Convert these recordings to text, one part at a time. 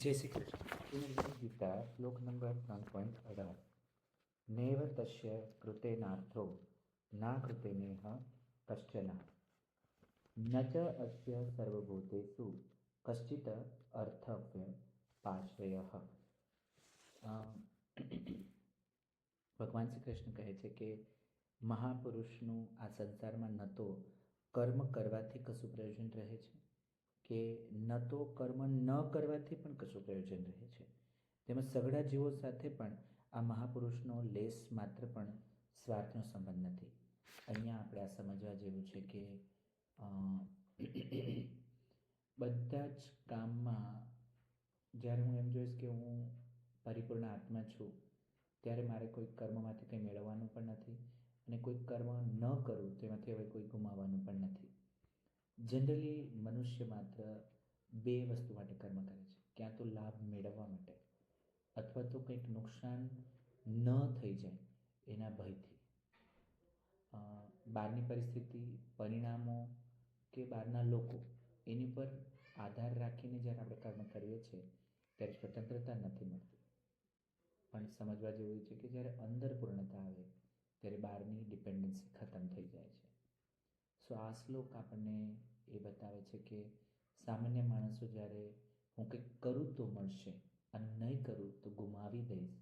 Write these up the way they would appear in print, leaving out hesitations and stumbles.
જય શ્રી કૃષ્ણ. ગીતા શ્લોક નંબર 3.18. નૈવ તસ્ય કૃતેનાર્થો ના કૃતેનેહ કશ્ચન ન ચ અસ્ય સર્વભૂતેષુ કશ્ચિત અર્થવ્ય પાશ્રયઃ. ભગવાન શ્રી કૃષ્ણ કહે છે કે મહાપુરુષનું આ સંસારમાં ન તો કર્મ કરવાથી કશું પ્રયોજન રહે છે કે ન તો કર્મ ન કરવાથી પણ કશું પ્રયોજન રહે છે. તેમજ સઘળા જીવો સાથે પણ આ મહાપુરુષનો લેસ માત્ર પણ સ્વાર્થનો સંબંધ નથી. અહીંયા આપણે આ સમજવા જેવું છે કે બધા જ કામમાં જ્યારે હું એમ જોઈશ કે હું પરિપૂર્ણ આત્મા છું ત્યારે મારે કોઈ કર્મમાંથી કંઈ મેળવવાનું પણ નથી અને કોઈ કર્મ ન કરું તેમાંથી હવે કોઈ ગુમાવવાનું પણ નથી. જનરલી મનુષ્ય માત્ર બે વસ્તુ માટે કર્મ કરે છે, ક્યાં તો લાભ મેળવવા માટે અથવા તો કંઈક નુકસાન ન થઈ જાય એના ભયથી. બહારની પરિસ્થિતિ, પરિણામો કે બહારના લોકો એની પર આધાર રાખીને જ્યારે આપણે કર્મ કરીએ છીએ ત્યારે સ્વતંત્રતા નથી મળતી. પણ સમજવા જેવું છે કે જ્યારે અંદર પૂર્ણતા આવે ત્યારે બહારની ડિપેન્ડન્સી ખતમ થઈ જાય છે. સો આ શ્લોક આપણને એ બતાવે છે કે સામાન્ય માણસો જ્યારે હું કંઈક કરું તો મળશે અને નહીં કરું તો ગુમાવી દઈશ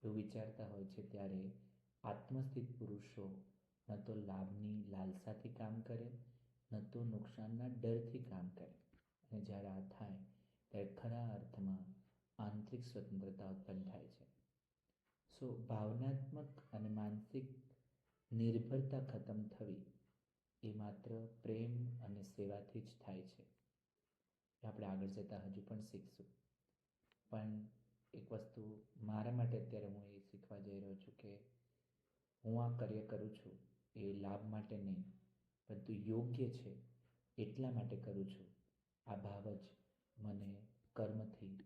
એવું વિચારતા હોય છે ત્યારે આત્મસ્થિત પુરુષો ન તો લાભની લાલસાથી કામ કરે ન તો નુકસાનના ડરથી કામ કરે. અને જ્યારે આ થાય ત્યારે ખરા અર્થમાં આંતરિક સ્વતંત્રતા ઉત્પન્ન થાય છે. સો ભાવનાત્મક અને માનસિક નિર્ભરતા ખતમ થવી એ માત્ર પ્રેમ અને સેવાથી જ થાય છે. આપણે આગળ જતાં હજુ પણ શીખશું. પણ એક વસ્તુ મારા માટે અત્યારે હું એ શીખવા જઈ રહ્યો છું કે હું આ કાર્ય કરું છું એ લાભ માટે નહીં, પરંતુ યોગ્ય છે એટલા માટે કરું છું. આ ભાવ જ મને કર્મથી